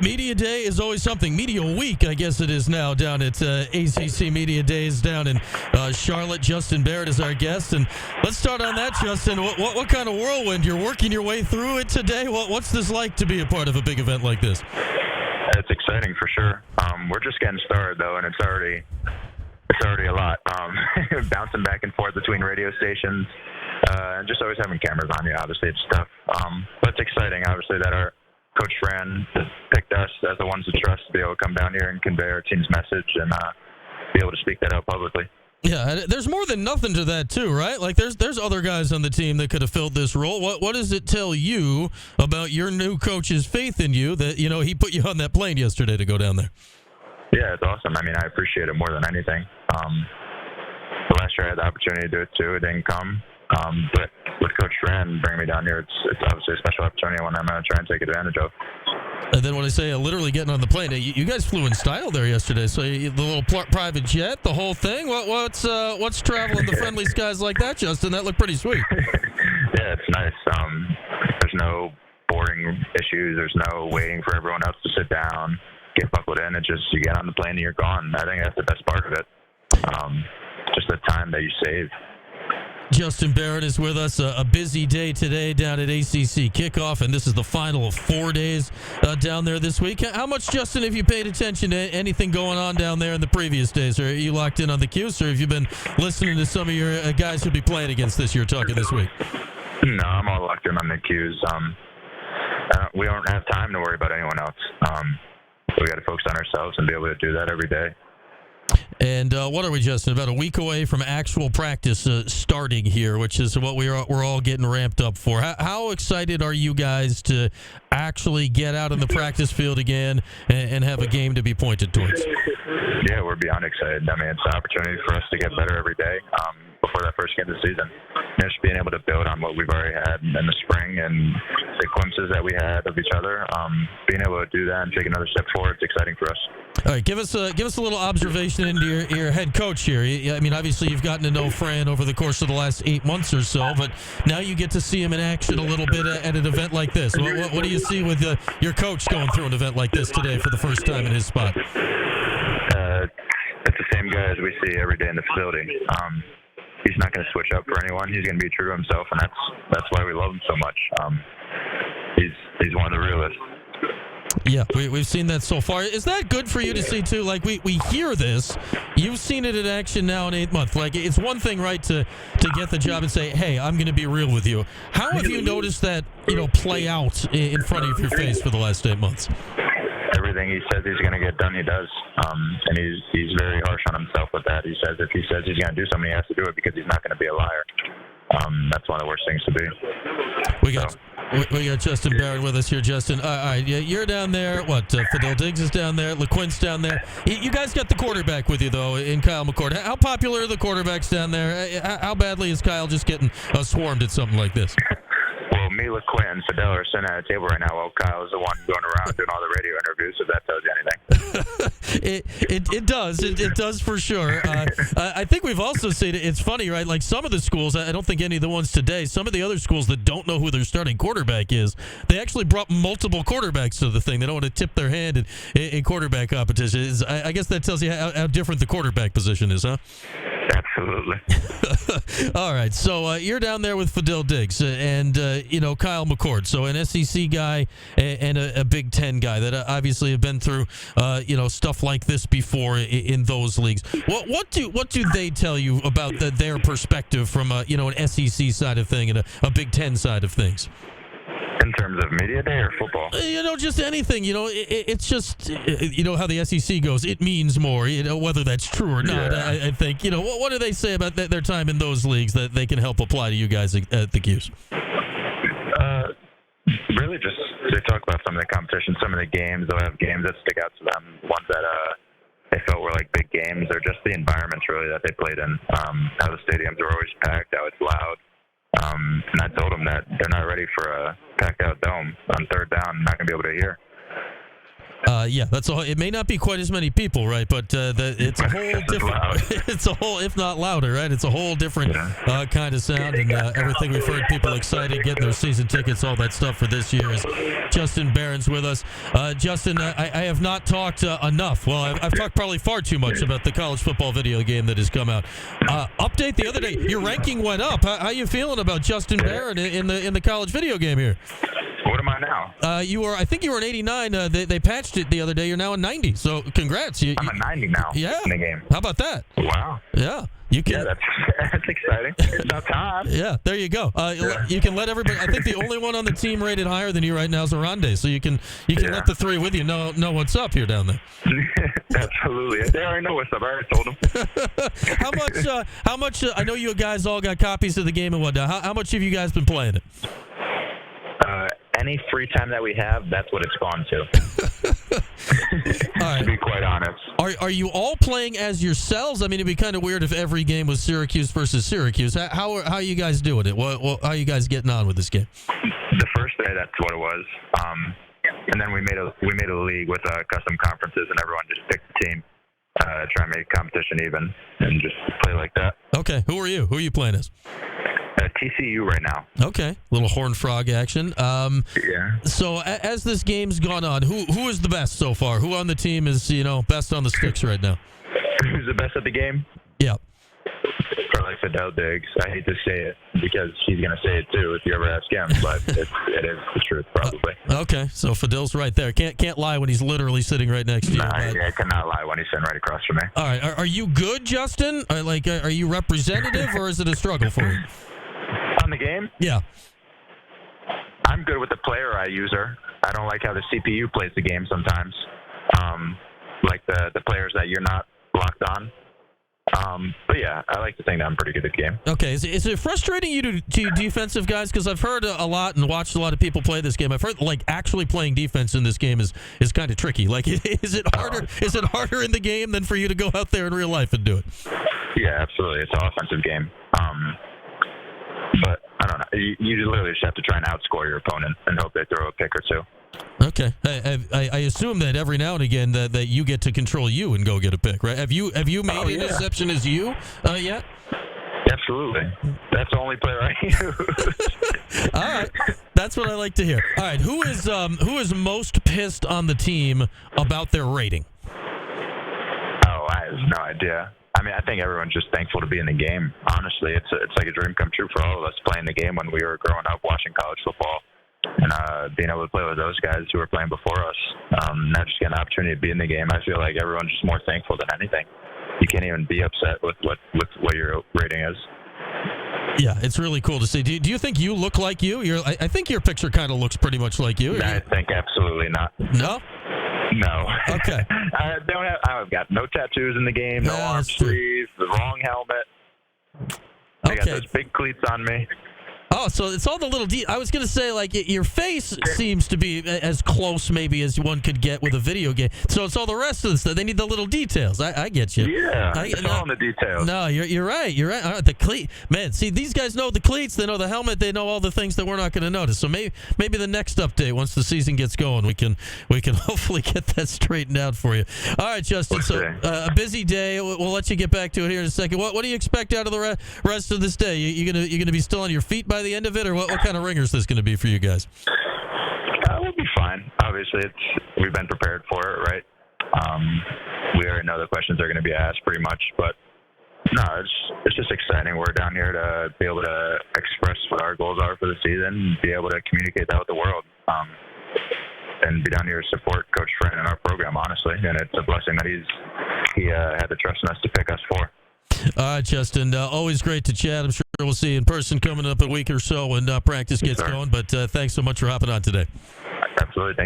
Media Day is always something. Media Week, I guess it is now, down at ACC Media Days down in Charlotte. Justin Barron is our guest. And let's start on that, Justin. What kind of whirlwind? You're working your way through it today. What's this like to be a part of a big event like this? It's exciting for sure. We're just getting started, though, and it's already a lot. Bouncing back and forth between radio stations and just always having cameras on you. Obviously, it's tough. But it's exciting, obviously, that our Coach Fran picked us as the ones to trust to be able to come down here and convey our team's message and be able to speak that out publicly. Yeah, there's more than nothing to that too, right? Like there's other guys on the team that could have filled this role. What does it tell you about your new coach's faith in you that he put you on that plane yesterday to go down there? Yeah, it's awesome. I mean, I appreciate it more than anything. The last year I had the opportunity to do it too. It didn't come. But with Coach Fran bringing me down here, it's obviously a special opportunity, one I'm going to try and take advantage of. And then when I say literally getting on the plane, you guys flew in style there yesterday. So the little private jet, the whole thing. What's traveling the friendly skies like that, Justin? That looked pretty sweet. Yeah, it's nice. There's no boarding issues. There's no waiting for everyone else to sit down, get buckled in. It's just you get on the plane and you're gone. I think that's the best part of it. Just the time that you save. Justin Barron is with us. A busy day today down at ACC kickoff, and this is the final of 4 days down there this week. How much, Justin, have you paid attention to anything going on down there in the previous days? Or are you locked in on the Cuse, or have you been listening to some of your guys who'll be playing against this year talking this week? No, I'm all locked in on the Cuse. We don't have time to worry about anyone else. We got to focus on ourselves and be able to do that every day. And what are we, Justin? About a week away from actual practice starting here, which is what we're all getting ramped up for. How excited are you guys to actually get out on the practice field again and have a game to be pointed towards? Yeah, we're beyond excited. I mean, it's an opportunity for us to get better every day before that first game of the season. And just being able to build on what we've already had in the spring and the glimpses that we had of each other, being able to do that and take another step forward, it's exciting for us. All right, give us a little observation into your head coach here. I mean, obviously you've gotten to know Fran over the course of the last 8 months or so, but now you get to see him in action a little bit at an event like this. What do you see with your coach going through an event like this today for the first time in his spot? It's the same guy as we see every day in the facility. He's not going to switch up for anyone. He's going to be true to himself, and that's why we love him so much. He's one of the realists. Yeah, we've seen that so far. Is that good for you to see, too? Like, we hear this. You've seen it in action now in 8 months. Like, it's one thing, right, to get the job and say, hey, I'm going to be real with you. How have you noticed that, play out in front of your face for the last 8 months? Everything he says he's going to get done, he does. And he's very harsh on himself with that. He says if he says he's going to do something, he has to do it because he's not going to be a liar. That's one of the worst things to be. We got Justin Barron with us here, Justin. All right, you're down there. Fidel Diggs is down there. LeQuint's down there. You guys got the quarterback with you, though, in Kyle McCord. How popular are the quarterbacks down there? How badly is Kyle just getting swarmed at something like this? Well, me, LeQuint, and Fidel are sitting at a table right now while Kyle is the one going around doing all the radio interviews, if that tells you anything. It does. It does for sure. I think we've also seen it. It's funny, right? Like some of the schools, I don't think any of the ones today, some of the other schools that don't know who their starting quarterback is, they actually brought multiple quarterbacks to the thing. They don't want to tip their hand in quarterback competition. I guess that tells you how different the quarterback position is, huh? Absolutely. All right, so you're down there with Fidel Diggs and Kyle McCord, so an SEC guy and a Big Ten guy that obviously have been through stuff like this before in those leagues. What do they tell you about their perspective from an SEC side of thing and a Big Ten side of things? In terms of media day or football? Just anything. It's just, how the SEC goes. It means more, whether that's true or not. Yeah. I think, what do they say about their time in those leagues that they can help apply to you guys at the Cuse? Really just, they talk about some of the competition, some of the games. They'll have games that stick out to them, ones that they felt were like big games, or just the environments really that they played in. How the stadiums are always packed, how it's loud. And I told them that they're not ready for a packed-out dome on third down. Not going to be able to hear. Yeah, that's a. It may not be quite as many people, right? But it's a whole different. It's a whole, if not louder, right? It's a whole different kind of sound, and everything we've heard. People excited, getting their season tickets, all that stuff for this year. Is Justin Barron's with us. Justin, I have not talked enough. Well, I've talked probably far too much about the college football video game that has come out. Update the other day, your ranking went up. How you feeling about Justin Barron in the college video game here? What am I now? I think you were an 89. They patched it the other day. You're now a 90. So congrats. I'm a 90 now. Yeah. In the game. How about that? Wow. Yeah. You can. Yeah, that's exciting. It's about time. Yeah. There you go. You can let everybody. I think the only one on the team rated higher than you right now is Arande. So you can let the three with you know what's up here down there. Absolutely. They already know what's up. I already told them. How much? I know you guys all got copies of the game and whatnot. How much have you guys been playing it? Any free time that we have, that's what it's gone to. All right. To be quite honest. Are you all playing as yourselves? I mean, it'd be kind of weird if every game was Syracuse versus Syracuse. How are you guys doing it? How are you guys getting on with this game? The first day, that's what it was. And then we made a league with custom conferences, and everyone just picked a team, try and make competition even, and just play like that. Okay. Who are you? Who are you playing as? TCU right now. Okay, little Horned Frog action. Yeah. So as this game's gone on, who is the best so far? Who on the team is best on the sticks right now? Who's the best at the game? Yeah. Probably Fidel Diggs. I hate to say it because he's going to say it too if you ever ask him, but it is the truth probably. Okay, so Fidel's right there. Can't lie when he's literally sitting right next to you. I cannot lie when he's sitting right across from me. All right, are you good, Justin? Are you representative, or is it a struggle for you? On the game? Yeah. I'm good with the player I user. I don't like how the CPU plays the game sometimes. Like the players that you're not locked on. But yeah, I like to think that I'm pretty good at the game. Okay, is it frustrating you to defensive guys? Because I've heard a lot and watched a lot of people play this game. I've heard actually playing defense in this game is kind of tricky. Is it harder? Is it harder in the game than for you to go out there in real life and do it? Yeah, absolutely. It's an offensive game. But I don't know. You literally just have to try and outscore your opponent and hope they throw a pick or two. Okay, I assume that every now and again that you get to control you and go get a pick, right? Have you made an interception as you yet? Absolutely. That's the only player I use. All right, that's what I like to hear. All right, who is most pissed on the team about their rating? Oh, I have no idea. I mean, I think everyone's just thankful to be in the game. Honestly, it's like a dream come true for all of us playing the game when we were growing up watching college football and being able to play with those guys who were playing before us. Now just getting an opportunity to be in the game, I feel like everyone's just more thankful than anything. You can't even be upset with what your rating is. Yeah, it's really cool to see. Do you think you look like you? I think your picture kind of looks pretty much like you. I think absolutely not. No? No. Okay. I've got no tattoos in the game, no arm sleeves, the wrong helmet. I got those big cleats on me. Oh, so it's all the little I was going to say, your face seems to be as close maybe as one could get with a video game. So it's all the rest of the stuff. They need the little details. I get you. Yeah, it's all in the details. No, you're right. You're right. All right, the cleat. Man, see, these guys know the cleats. They know the helmet. They know all the things that we're not going to notice. So maybe the next update, once the season gets going, we can hopefully get that straightened out for you. All right, Justin. So a busy day. We'll let you get back to it here in a second. What do you expect out of the rest of this day? You're gonna be still on your feet by the end of it, or what kind of ringer is this going to be for you guys? We'll be fine. Obviously, we've been prepared for it, right? We already know the questions are going to be asked pretty much, but no, it's just exciting. We're down here to be able to express what our goals are for the season, be able to communicate that with the world, and be down here to support Coach Friend and our program, honestly. And it's a blessing that he had the trust in us to pick us for. All right, Justin. Always great to chat. I'm sure we'll see you in person coming up a week or so when practice gets going. But thanks so much for hopping on today. Absolutely. Thank you.